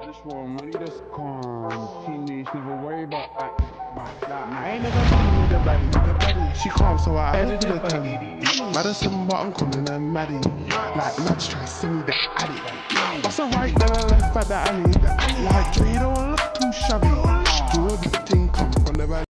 just want money that's calm. Teenage, never worry about acting. I ain't never been with a baddie. She calm, so I added to the tally. Madison, but I'm calling her Maddie. Like Mads try to send me the addy. Bust a right, then I left at the alley. Like Dre, you don't look too shabby. Do everything come from the valley.